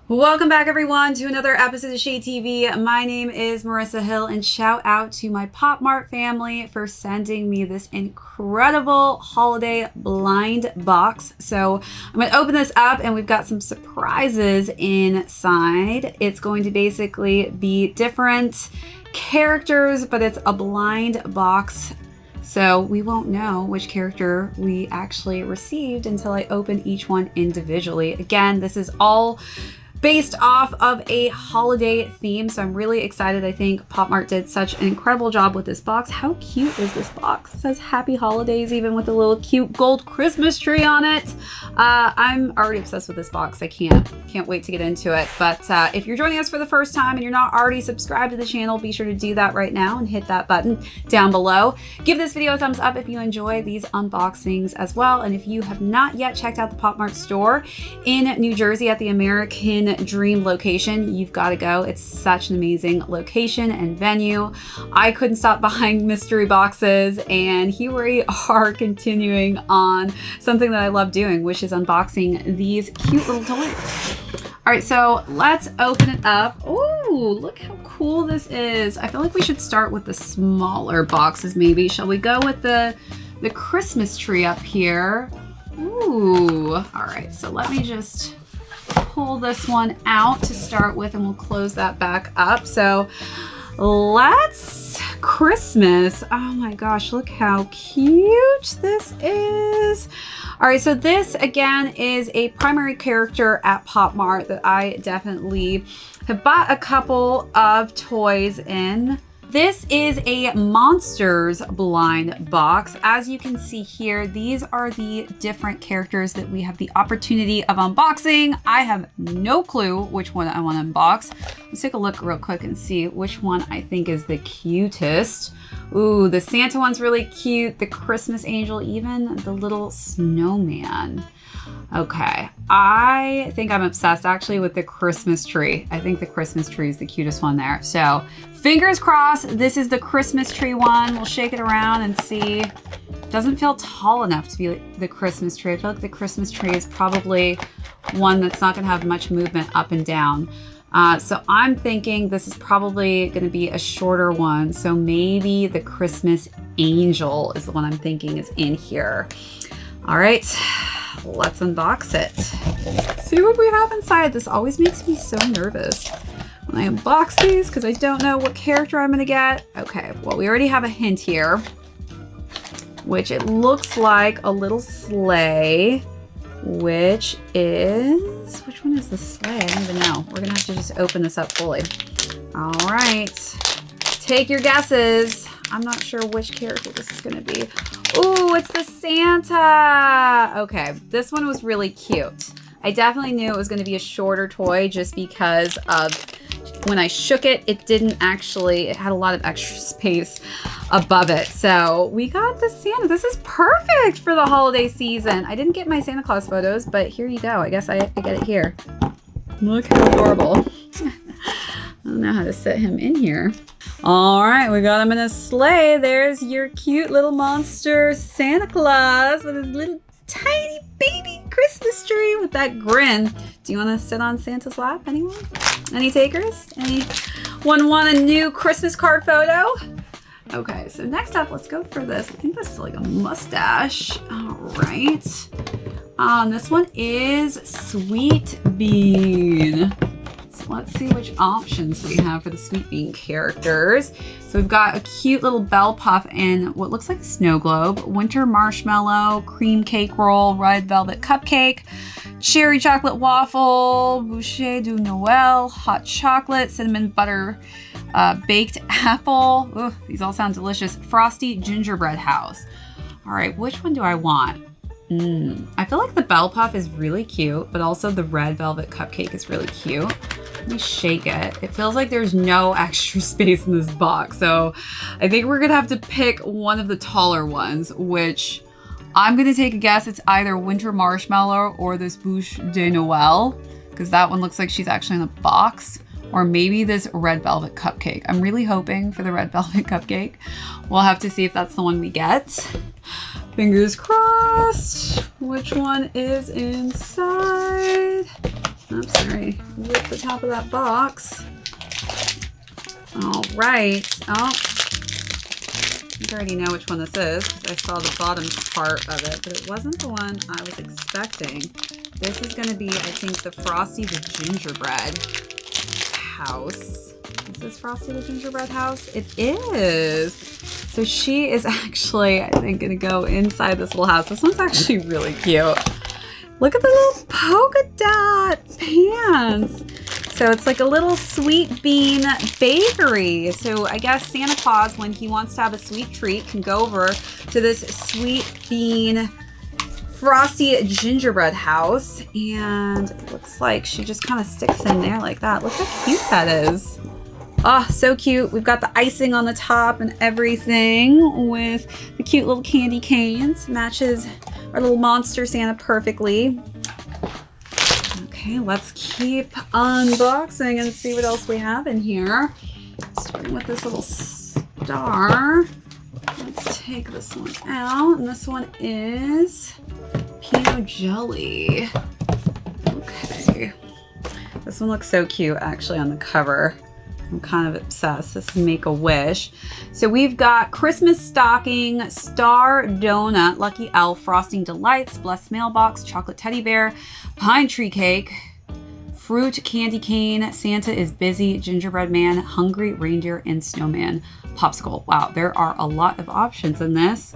Welcome back everyone to another episode of ShadeTV. My name is Marissa Hill and shout out to my Pop Mart family for sending me this incredible holiday blind box. So I'm going to open this up and we've got some surprises inside. It's going to basically be different characters, but it's a blind box. So we won't know which character we actually received until I open each one individually. Again, this is all based off of a holiday theme, so I'm really excited. I think Pop Mart did such an incredible job with this box. How cute is this box? It says Happy Holidays even with a little cute gold Christmas tree on it. I'm already obsessed with this box. I can't wait to get into it. But if you're joining us for the first time and you're not already subscribed to the channel, be sure to do that right now and hit that button down below. Give this video a thumbs up if you enjoy these unboxings as well. And if you have not yet checked out the Pop Mart store in New Jersey at the American Dream location, you've got to go. It's such an amazing location and venue. I couldn't stop buying mystery boxes, and here we are continuing on something that I love doing, which is unboxing these cute little toys. All right, so let's open it up. Oh, look how cool this is. I feel like we should start with the smaller boxes maybe. Shall we go with the Christmas tree up here? Ooh, all right, so let me just pull this one out to start with and we'll close that back up. So let's Christmas. Oh my gosh, look how cute this is. All right, so this again is a primary character at Pop Mart that I definitely have bought a couple of toys in. This is a Monsters blind box. As you can see here, these are the different characters that we have the opportunity of unboxing. I have no clue which one I want to unbox. Let's take a look real quick and see which one I think is the cutest. Ooh, the Santa one's really cute. The Christmas angel, even the little snowman. Okay, I think I'm obsessed actually with the Christmas tree. I think the Christmas tree is the cutest one there. So fingers crossed, this is the Christmas tree one. We'll shake it around and see. Doesn't feel tall enough to be the Christmas tree. I feel like the Christmas tree is probably one that's not gonna have much movement up and down. So I'm thinking this is probably gonna be a shorter one. So maybe the Christmas angel is the one I'm thinking is in here. All right. Let's unbox it. See what we have inside. This always makes me so nervous when I unbox these because I don't know what character I'm gonna get. Okay, well, we already have a hint here, which it looks like a little sleigh, which one is the sleigh? I don't even know. We're gonna have to just open this up fully. All right, take your guesses. I'm not sure which character this is gonna be. Ooh, it's the Santa. Okay, this one was really cute. I definitely knew it was gonna be a shorter toy just because of when I shook it, it had a lot of extra space above it. So we got the Santa. This is perfect for the holiday season. I didn't get my Santa Claus photos, but here you go. I guess I get it here. Look how adorable. I don't know how to set him in here. All right, we got him in a sleigh. There's your cute little monster Santa Claus with his little tiny baby Christmas tree with that grin. Do you want to sit on Santa's lap? Anyone? Any takers? Anyone want a new Christmas card photo? Okay, so next up, let's go for this. I think this is like a mustache. All right. This one is Sweet Bean. Let's see which options we have for the Sweet Bean characters. So we've got a cute little bell puff and what looks like a snow globe, winter marshmallow, cream cake roll, red velvet cupcake, cherry chocolate waffle, boucher du Noël, hot chocolate, cinnamon butter, baked apple. Ooh, these all sound delicious. Frosty gingerbread house. All right, which one do I want? I feel like the bell puff is really cute, but also the red velvet cupcake is really cute. Let me shake it. It feels like there's no extra space in this box. So I think we're gonna have to pick one of the taller ones, which I'm gonna take a guess. It's either winter marshmallow or this bouche de Noël, because that one looks like she's actually in the box, or maybe this red velvet cupcake. I'm really hoping for the red velvet cupcake. We'll have to see if that's the one we get. Fingers crossed. Which one is inside? Oops, sorry. Rip the top of that box. All right. Oh, I already know which one this is because I saw the bottom part of it, but it wasn't the one I was expecting. This is going to be, I think, the Frosty the Gingerbread house. Is this Frosty the Gingerbread house? It is. So she is actually, I think, going to go inside this little house. This one's actually really cute. Look at the little polka dot pants. So it's like a little sweet bean bakery. So I guess Santa Claus, when he wants to have a sweet treat, can go over to this sweet bean Frosty gingerbread house. And it looks like she just kind of sticks in there like that. Look how cute that is. Oh, so cute. We've got the icing on the top and everything with the cute little candy canes. Matches our little monster Santa perfectly. Okay, let's keep unboxing and see what else we have in here. Starting with this little star. Let's take this one out. And this one is Pinot Jelly. Okay. This one looks so cute actually on the cover. I'm kind of obsessed. This is Make-A-Wish. So we've got Christmas stocking, star donut, lucky elf, frosting delights, blessed mailbox, chocolate teddy bear, pine tree cake, fruit candy cane, Santa is busy, gingerbread man, hungry reindeer, and snowman popsicle. Wow, there are a lot of options in this.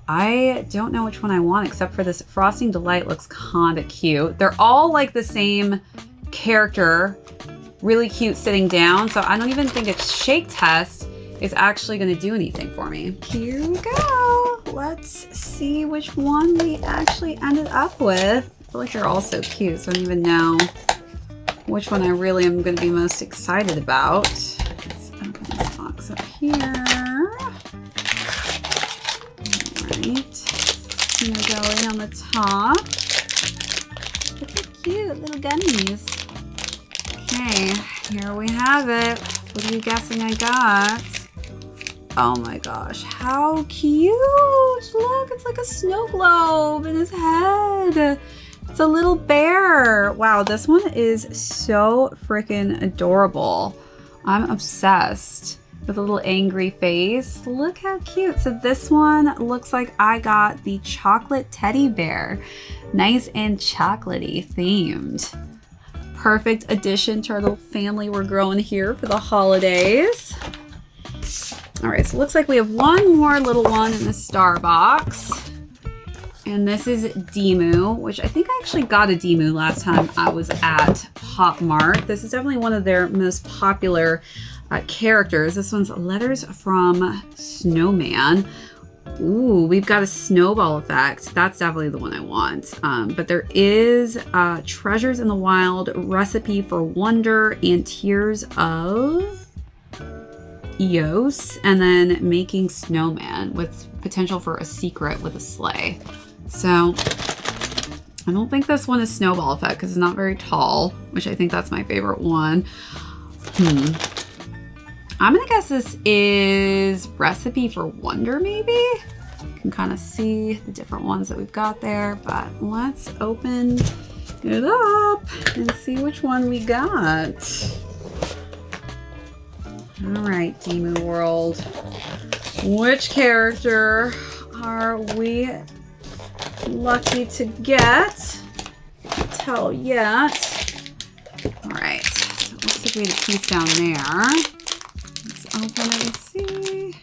I don't know which one I want except for this frosting delight looks kind of cute. They're all like the same character. Really cute sitting down, so I don't even think a shake test is actually going to do anything for me. Here we go. Let's see which one we actually ended up with. I feel like they're all so cute, so I don't even know which one I really am going to be most excited about. Let's open this box up here. All right. Pinot Jelly on the top. Look how cute little gummies. Okay, here we have it. What are you guessing I got? Oh my gosh, how cute! Look, it's like a snow globe in his head. It's a little bear. Wow, this one is so freaking adorable. I'm obsessed with a little angry face. Look how cute. So this one looks like I got the chocolate teddy bear. Nice and chocolatey themed. Perfect addition to our little family we're growing here for the holidays. All right, so it looks like we have one more little one in the star box. And this is Dimoo, which I think I actually got a Dimoo last time I was at Pop Mart. This is definitely one of their most popular characters. This one's Letters from Snowman. Ooh, we've got a snowball effect. That's definitely the one I want. But there is Treasures in the Wild, Recipe for Wonder, and Tears of Eos, and then Making Snowman with potential for a secret with a sleigh. So I don't think this one is snowball effect because it's not very tall, which I think that's my favorite one. I'm gonna guess this is Recipe for Wonder, maybe? You can kind of see the different ones that we've got there, but let's open it up and see which one we got. All right, Dimoo World. Which character are we lucky to get? Can't tell yet. All right, so it looks like we had a piece down there. Let's open it and see.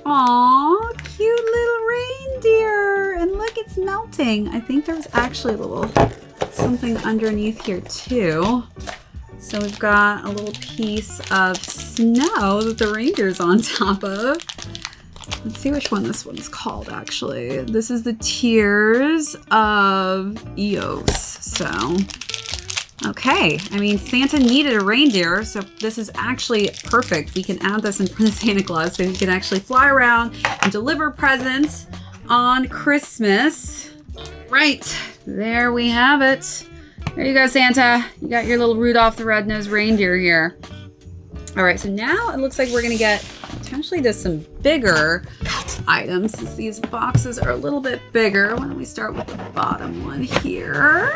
Aw, cute little reindeer. And look, it's melting. I think there's actually a little something underneath here too. So we've got a little piece of snow that the reindeer's on top of. Let's see which one this one's called actually. This is the Tears of Eos. So, okay. I mean, Santa needed a reindeer, so this is actually perfect. We can add this in front of Santa Claus so he can actually fly around and deliver presents on Christmas. Right, there we have it. There you go, Santa. You got your little Rudolph the Red-Nosed Reindeer here. All right, so now it looks like we're gonna get potentially to some bigger items since these boxes are a little bit bigger. Why don't we start with the bottom one here?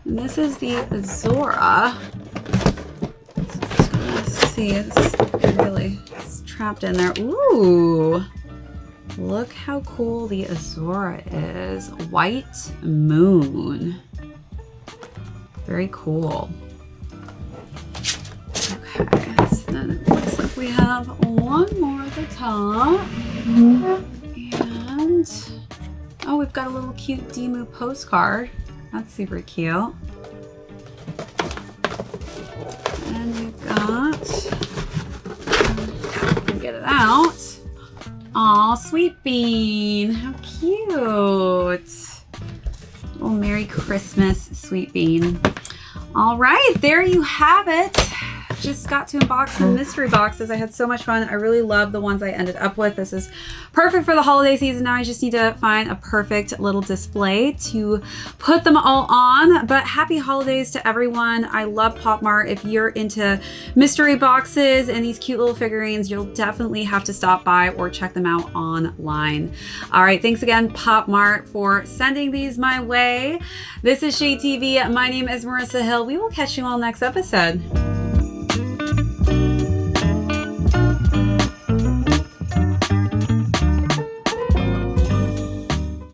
And this is the Azora. Just gonna see, it's really trapped in there. Ooh, look how cool the Azora is. White Moon. Very cool. Okay, so then it looks like we have one more at the top. And, oh, we've got a little cute Dimoo postcard. That's super cute. And we've got, get it out. Aw, Sweet Bean, how cute. Little Merry Christmas, Sweet Bean. All right, there you have it. Just got to unbox some mystery boxes. I had so much fun. I really love the ones I ended up with. This is perfect for the holiday season. Now I just need to find a perfect little display to put them all on. But happy holidays to everyone. I love Pop Mart. If you're into mystery boxes and these cute little figurines, you'll definitely have to stop by or check them out online. All right, thanks again, Pop Mart, for sending these my way. This is ShadeTV. My name is Marissa Hill. We will catch you all next episode.